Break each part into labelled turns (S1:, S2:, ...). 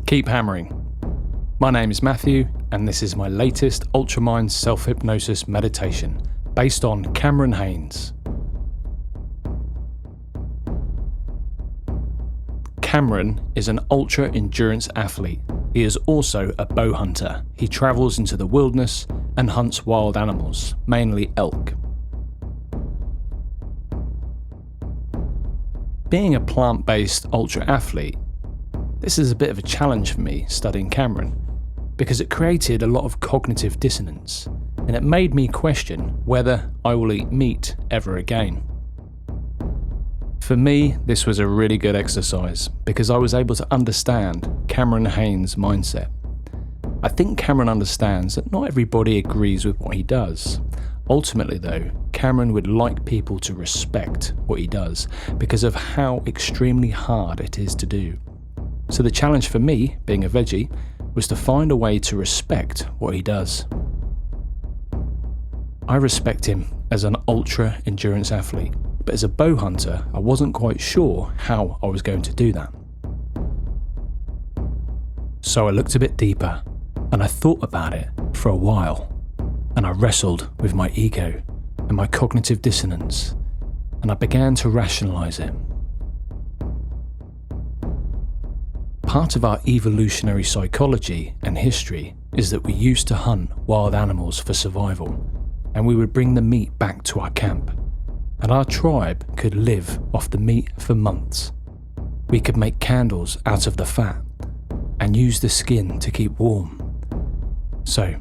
S1: Keep hammering. My name is Matthew, and this is my latest Ultramind self-hypnosis meditation based on Cameron Hanes. Cameron is an ultra-endurance athlete. He is also a bow hunter. He travels into the wilderness and hunts wild animals, mainly elk. Being a plant-based ultra-athlete, this is a bit of a challenge for me studying Cameron, because it created a lot of cognitive dissonance, and it made me question whether I will eat meat ever again. For me, this was a really good exercise because I was able to understand Cameron Hanes' mindset. I think Cameron understands that not everybody agrees with what he does. Ultimately though, Cameron would like people to respect what he does because of how extremely hard it is to do. So the challenge for me, being a veggie, was to find a way to respect what he does. I respect him as an ultra-endurance athlete, but as a bow hunter, I wasn't quite sure how I was going to do that. So I looked a bit deeper, and I thought about it for a while, and I wrestled with my ego and my cognitive dissonance, and I began to rationalize it. Part of our evolutionary psychology and history is that we used to hunt wild animals for survival, and we would bring the meat back to our camp, and our tribe could live off the meat for months. We could make candles out of the fat and use the skin to keep warm. So,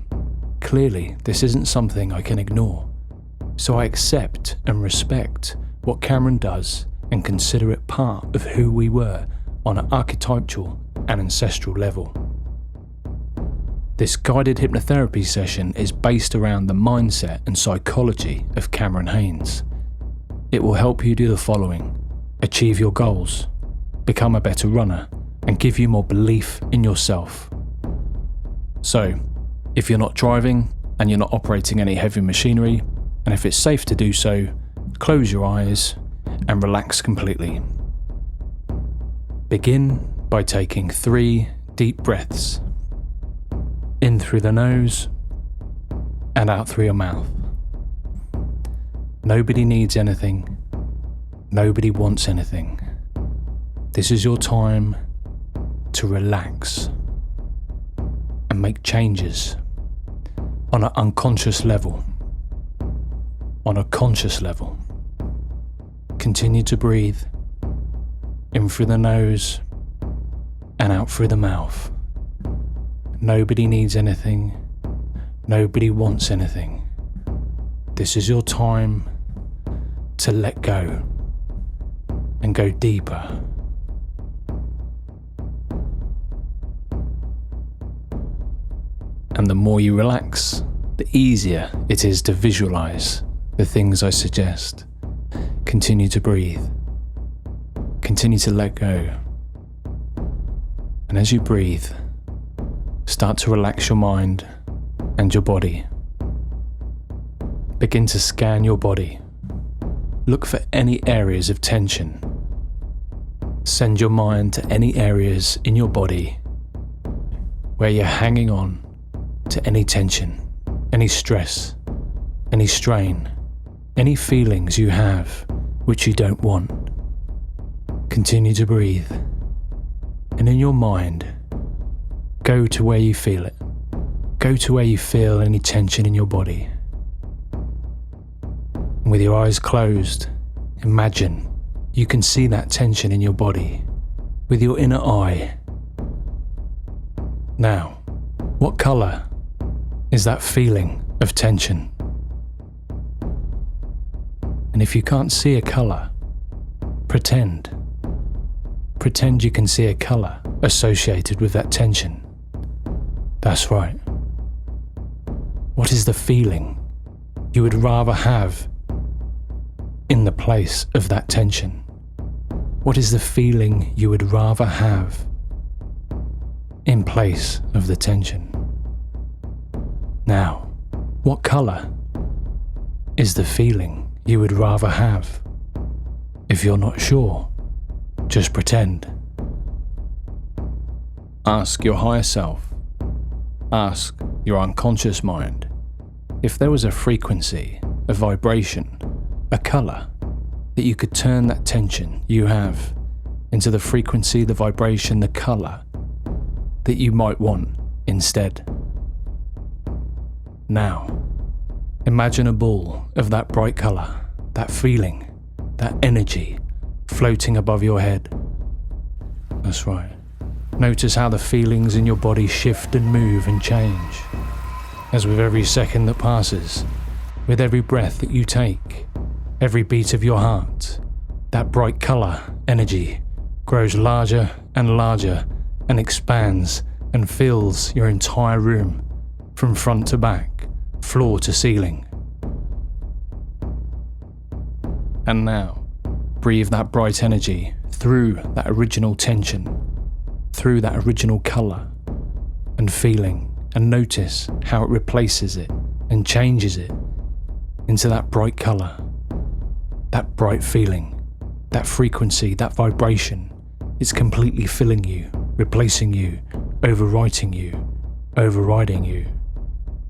S1: clearly this isn't something I can ignore. So I accept and respect what Cameron does and consider it part of who we were on an archetypal and ancestral level. This guided hypnotherapy session is based around the mindset and psychology of Cameron Hanes. It will help you do the following: achieve your goals, become a better runner, and give you more belief in yourself. So, if you're not driving and you're not operating any heavy machinery, and if it's safe to do so, close your eyes and relax completely. Begin by taking 3 deep breaths. In through the nose and out through your mouth. Nobody needs anything. Nobody wants anything. This is your time to relax and make changes on an unconscious level. On a conscious level. Continue to breathe in through the nose and out through the mouth. Nobody needs anything. Nobody wants anything. This is your time to let go and go deeper. And the more you relax, the easier it is to visualize the things I suggest. Continue to breathe. Continue to let go. And as you breathe, start to relax your mind and your body. Begin to scan your body. Look for any areas of tension. Send your mind to any areas in your body where you're hanging on to any tension, any stress, any strain, any feelings you have which you don't want. Continue to breathe. And in your mind, go to where you feel it. Go to where you feel any tension in your body. And with your eyes closed, imagine you can see that tension in your body with your inner eye. Now, what colour is that feeling of tension? And if you can't see a colour, pretend you can see a colour associated with that tension. That's right. What is the feeling you would rather have in the place of that tension? What is the feeling you would rather have in place of the tension? Now, what colour is the feeling you would rather have? If you're not sure, just pretend. Ask your higher self, ask your unconscious mind, if there was a frequency, a vibration, a colour, that you could turn that tension you have into the frequency, the vibration, the colour that you might want instead. Now, imagine a ball of that bright colour, that feeling, that energy floating above your head. That's right. Notice how the feelings in your body shift and move and change. As with every second that passes, with every breath that you take, every beat of your heart, that bright colour, energy, grows larger and expands and fills your entire room, from front to back, floor to ceiling. And now, breathe that bright energy through that original tension, through that original colour and feeling, and notice how it replaces it and changes it into that bright colour, that bright feeling, that frequency, that vibration. It's completely filling you, replacing you, overwriting you, overriding you.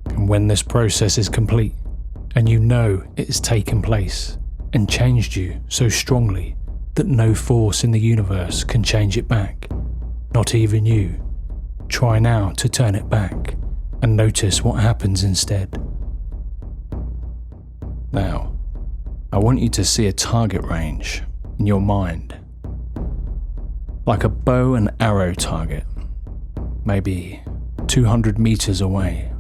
S1: And when this process is complete, and you know it has taken place and changed you so strongly that no force in the universe can change it back, not even you, try now to turn it back and notice what happens instead. Now, I want you to see a target range in your mind, like a bow and arrow target, maybe 200 meters away.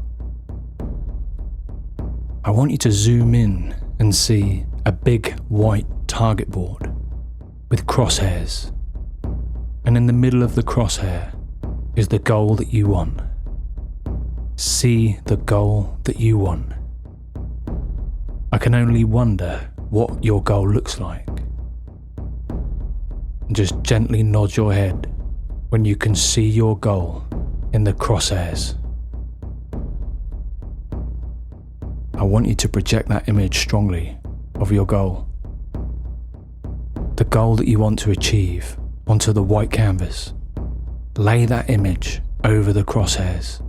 S1: I want you to zoom in and see a big white target board with crosshairs, and in the middle of the crosshair is the goal that you want. See the goal that you want. I can only wonder what your goal looks like. Just gently nod your head when you can see your goal in the crosshairs. I want you to project that image strongly of your goal. The goal that you want to achieve onto the white canvas. Lay that image over the crosshairs.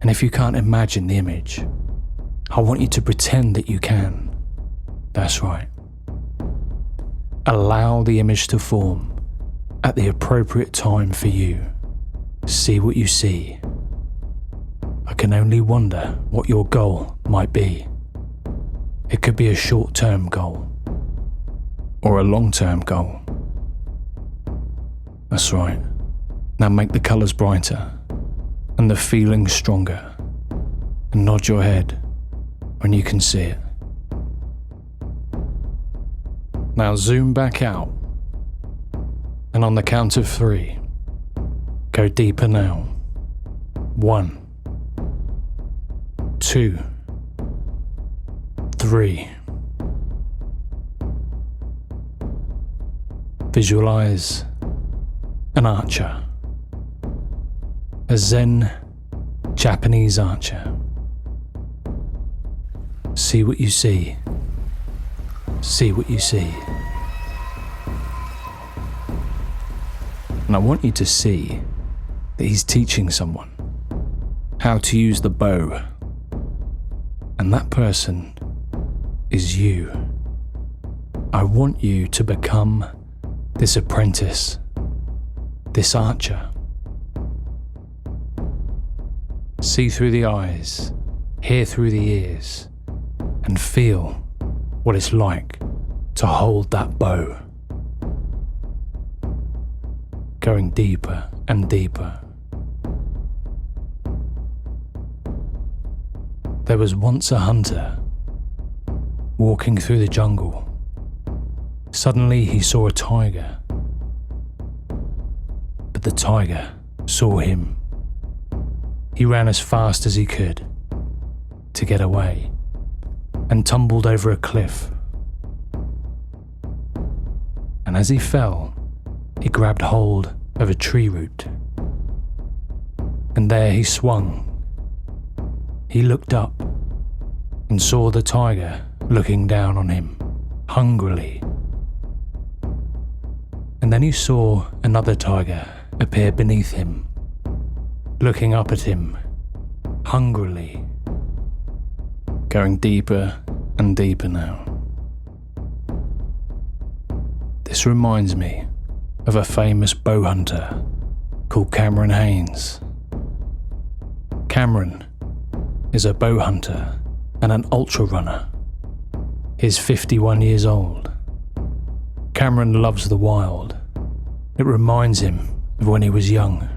S1: And if you can't imagine the image, I want you to pretend that you can. That's right. Allow the image to form at the appropriate time for you. See what you see. I can only wonder what your goal might be. It could be a short-term goal or a long-term goal. That's right. Now make the colours brighter and the feeling stronger, and nod your head when you can see it. Now zoom back out, and on the count of 3, go deeper now. 1, 2, 3. Visualize an archer, a Zen Japanese archer. See what you see. See what you see. And I want you to see that he's teaching someone how to use the bow. And that person is you. I want you to become this apprentice, this archer. See through the eyes, hear through the ears, and feel what it's like to hold that bow. Going deeper and deeper. There was once a hunter walking through the jungle. Suddenly he saw a tiger, but the tiger saw him. He ran as fast as he could to get away and tumbled over a cliff. And as he fell, he grabbed hold of a tree root, and there he swung. He looked up and saw the tiger looking down on him, hungrily. And then he saw another tiger appear beneath him, looking up at him, hungrily, going deeper and deeper now. This reminds me of a famous bow hunter called Cameron Hanes. Cameron is a bow hunter and an ultra runner. He's 51 years old. Cameron loves the wild. It reminds him of when he was young.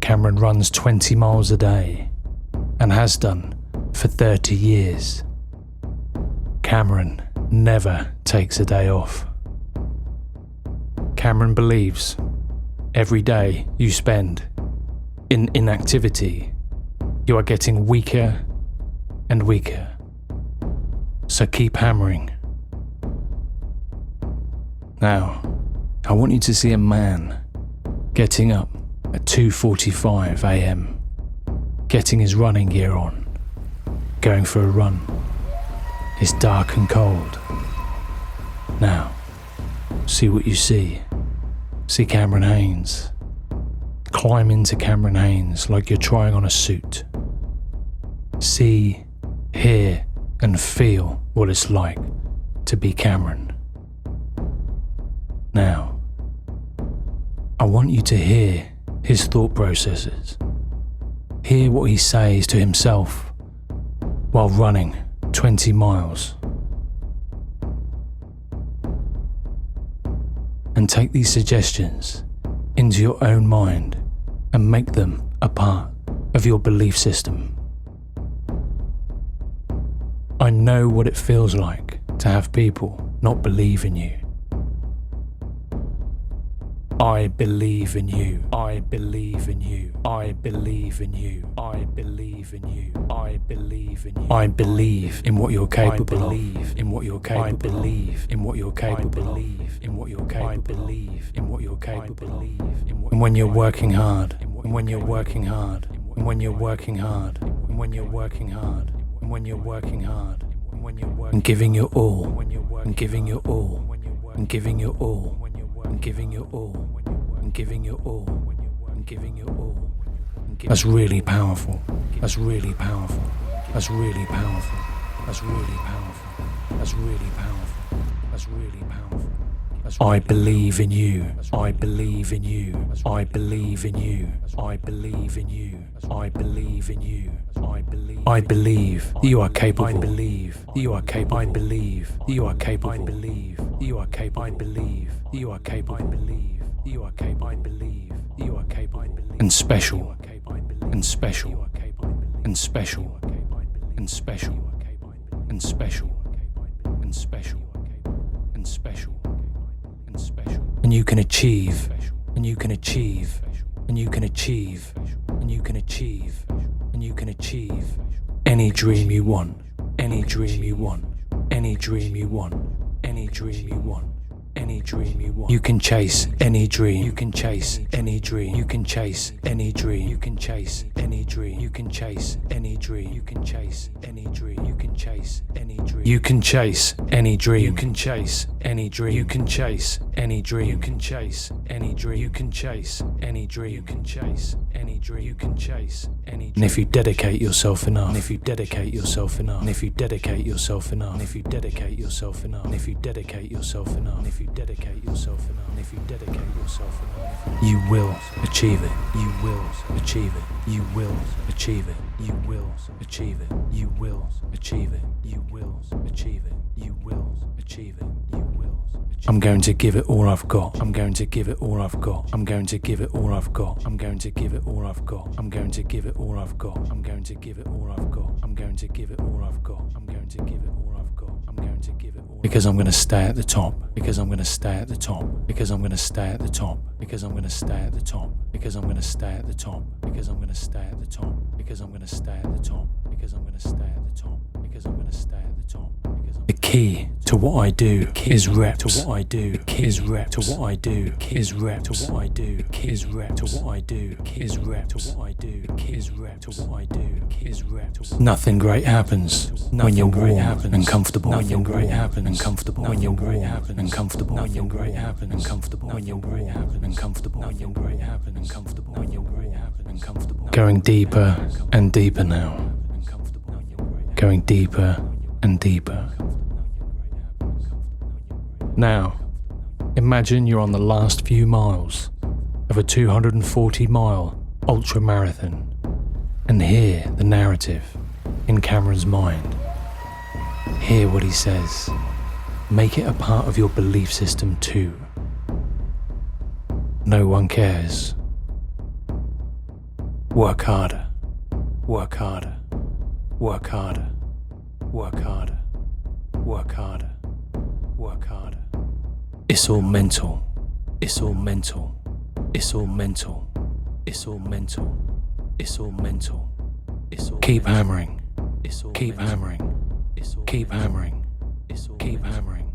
S1: Cameron runs 20 miles a day and has done for 30 years. Cameron never takes a day off. Cameron believes every day you spend in inactivity, you are getting weaker and weaker. So keep hammering. Now, I want you to see a man getting up at 2:45 a.m, getting his running gear on, going for a run. It's dark and cold. Now, see what you see. See Cameron Hanes. Climb into Cameron Hanes like you're trying on a suit. See, hear, and feel what it's like to be Cameron. Now, I want you to hear his thought processes. Hear what he says to himself while running 20 miles. And take these suggestions into your own mind and make them a part of your belief system. I know what it feels like to have people not believe in you. I believe in you. I believe in you. I believe in you. I believe in you. I believe in you. I believe in what you're capable of. I believe in what you're capable of. I believe in what you're capable of. I believe in what you're capable of. I believe in what you're capable of. And when you're working hard, and when you're working hard, and when you're working hard, and when you're working hard, and when you're working hard, and giving your all, and giving your all, and giving your all, and giving your all, and giving your all, and giving your all. That's really powerful. That's really powerful. That's really powerful. That's really powerful. That's really powerful. That's really powerful. I believe in you. I believe in you. I believe in you. I believe in you. I believe in you. I believe that you are capable. I believe that you are capable. I believe that you are capable. I believe that you are capable. I believe that you are capable. I believe that you are capable. I believe that you are capable. And special. And special. And special. And special. And special. And special. And special. And special. And you can achieve. And you can achieve. And you can achieve. And you can achieve. And you can achieve any dream you want. Any dream you want. Any dream you want. Any dream you want. Any dream you want. You can chase any dream. You can chase any dream. You can chase any dream. You can chase any dream. You can chase any dream. You can chase any dream. You can chase any dream. You can chase any dream. You can chase any dream. You can chase any dream. You can chase any dream. You can chase any dream. You can chase any dream. You can chase any dream. And if you dedicate yourself enough, and if you dedicate yourself enough, and if you dedicate yourself enough, and if you dedicate yourself enough, and if you dedicate yourself enough, and if you dedicate yourself enough, and if you dedicate yourself enough, you will achieve it. You will achieve it. You will achieve it. You will achieve it. You will achieve it. You will achieve it. You will achieve it. You will. I'm going to give it all I've got. I'm going to give it all I've got. I'm going to give it all I've got. I'm going to give it all I've got. I'm going to give it all I've got. I'm going to give it all I've got. I'm going to give it all I've got. I'm going to give it all I've got. I'm going to give it all. Because I'm going to stay at the top. Because I'm going to stay at the top. Because I'm going to stay at the top. Because I'm going to stay at the top. Because I'm going to stay at the top. Because I'm going to stay at the top. Because I'm going to stay at the top. Because I'm going to stay at the top. Because I'm going to stay at the top. The key to what I do is reps. To what I do is reps. To what I do is reps. To what I do is reps. To what I do is reps. To what I do is reps. To what I do is reps. Nothing great happens when you're warm and comfortable. Nothing great happens and comfortable when you're warm and comfortable. Nothing great happens and comfortable when you're warm and comfortable. Nothing great happens and comfortable when you're warm and comfortable. Going deeper and deeper now. Going deeper and deeper. Now, imagine you're on the last few miles of a 240-mile ultra marathon, and hear the narrative in Cameron's mind. Hear what he says. Make it a part of your belief system too. No one cares. Work harder. Work harder. Work harder. Work harder. Work harder. Work harder. It's all mental. It's all mental. It's all mental. It's all mental. It's all mental. It's all. Keep hammering. It's all. Keep hammering. It's all. Keep hammering. It's all. Keep hammering.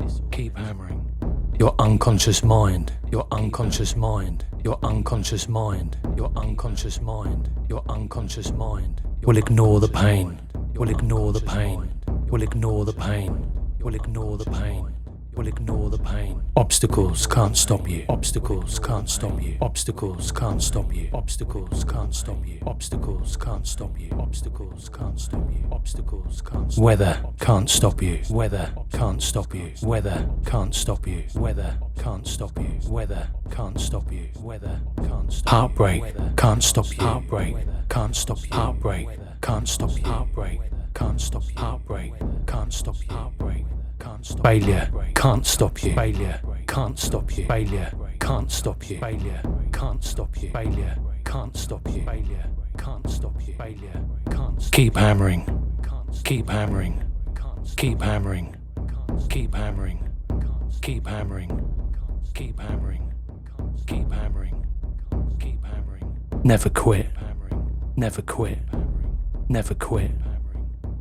S1: It's all. Keep hammering. Your unconscious mind. Your unconscious mind. Your unconscious mind. Your unconscious mind. Your unconscious mind will ignore the pain. Will ignore the pain. Will ignore the pain. Will ignore the pain. Will ignore the pain. Obstacles can't stop you. Obstacles can't stop you. Obstacles can't stop you. Obstacles can't stop you. Obstacles can't stop you. Obstacles can't stop you. Obstacles can't. Weather can't stop you. Weather can't stop you. Weather can't stop you. Weather can't stop you. Weather can't stop you. Weather can't stop. Heartbreak can't stop you. Heartbreak can't stop you. Heartbreak can't stop you. Heartbreak can't stop you. Heartbreak can't stop you. Heartbreak. Failure can't stop you. Failure can't stop you. Failure can't stop you. Failure can't stop you. Failure can't stop you. Failure can't stop you. Failure can't. Keep hammering. Keep hammering. Keep hammering. Keep hammering. Keep hammering. Keep hammering. Keep hammering. Keep hammering. Never quit. Never quit. Never quit.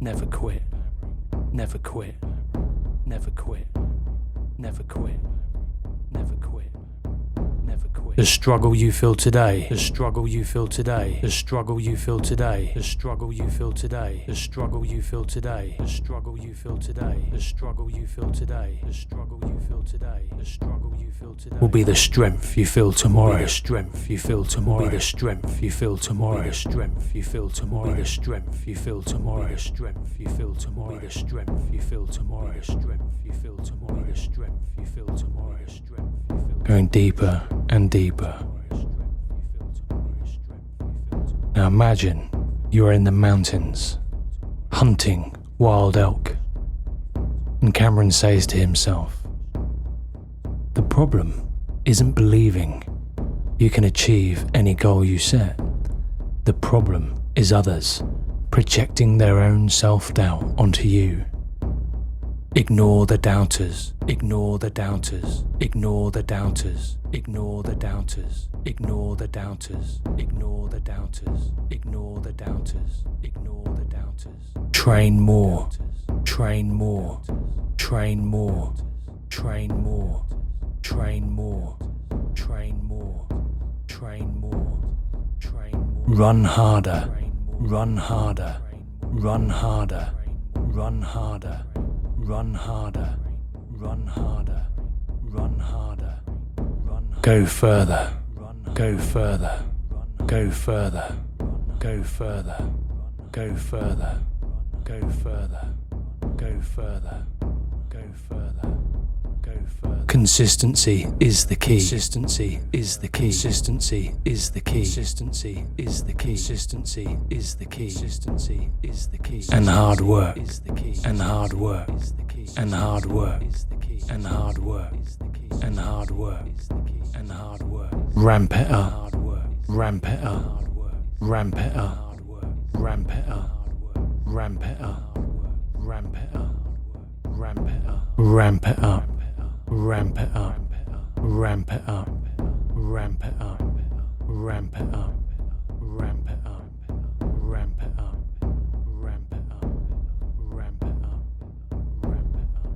S1: Never quit. Never quit. Never quit. Never quit. Never quit. Never quit. The struggle you feel today. The struggle you feel today. The struggle you feel today. The struggle you feel today. The struggle you feel today. The struggle you feel today. The struggle you feel today. The struggle you feel today. The struggle you feel today will be the strength you feel tomorrow. The strength you feel tomorrow. Be the strength you feel tomorrow. The strength you feel tomorrow. The strength you feel tomorrow. The strength you feel tomorrow. The strength you feel tomorrow. The strength you feel tomorrow. The strength you feel tomorrow. The strength you feel. Going deeper and deeper. Now imagine you are in the mountains, hunting wild elk, and Cameron says to himself, the problem isn't believing you can achieve any goal you set. The problem is others projecting their own self-doubt onto you. Ignore the doubters, ignore the doubters, ignore the doubters, ignore the doubters, ignore the doubters, ignore the doubters, ignore the doubters, ignore the doubters. Train more, train more, train more, train more, train more, train more, train more, train more. Run harder, run harder, run harder, run harder. Run harder, run harder, run harder, run harder. Go further, go further, go further, go further, go further, go further, go further, go further, go further. Consistency is the key. Consistency is the key. Consistency is the key. Consistency is the key. Consistency is the key. Consistency is the key. And hard work is the key. And hard work is the key. And hard work is the key. And hard work is the key. And hard work is the key. And hard work. Ramp it up. Ramp it up. Ramp it up. Ramp it up. Ramp it up. Ramp it up. Ramp it up. Ramp it up. Ramp it up, ramp it up, ramp it up, ramp it up, ramp it up, ramp it up, ramp it up, ramp it up, ramp it up,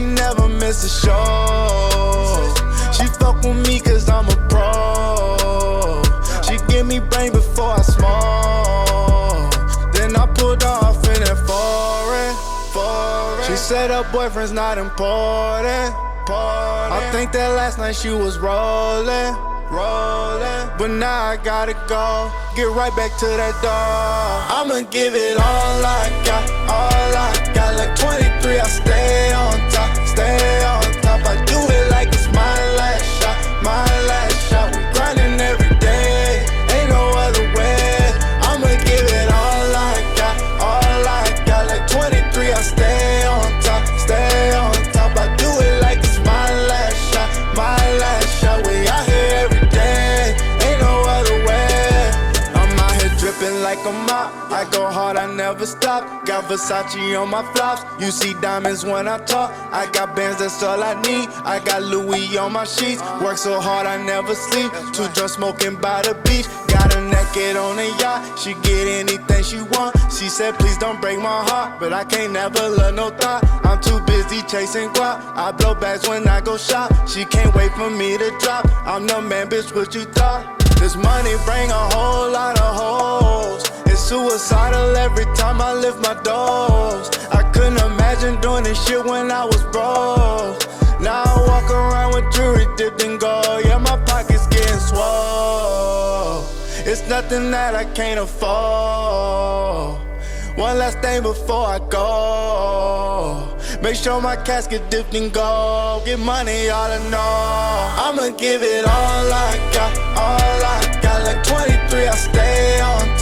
S2: she never miss a show. She fuck with me cause I'm a pro. She give me brain before I smoke. Then I pulled off in that foreign. She said her boyfriend's not important. I think that last night she was rolling. But now I gotta go, get right back to that door. I'ma give it all I got, all I got. Like 23, I stay on top, stay on top. I do it like it's my last shot, my last shot. We grinding every day, ain't no other way. I'ma give it all I got, all I got. Like 23, I stay on top, stay on top. I do it like it's my last shot, my last shot. We out here every day, ain't no other way. I'm out here dripping like a mop. I go hard, I never stop. Got Versace on my flops. You see diamonds when I talk. I got bands, that's all I need. I got Louis on my sheets. Work so hard, I never sleep. Too drunk smoking by the beach. Got her naked on a yacht. She get anything she want. She said, please don't break my heart. But I can't never love no thought. I'm too busy chasing guap. I blow bags when I go shop. She can't wait for me to drop. I'm the man, bitch, what you thought? This money bring a whole lot of hoes. It's suicidal every time I lift my doors. I couldn't imagine doing this shit when I was broke. Now I walk around with jewelry dipped in gold. Yeah, my pockets getting swole. It's nothing that I can't afford. One last thing before I go. Make sure my casket dipped in gold. Get money, all I know. I'ma give it all I got, all I got. Like 23, I stay on top.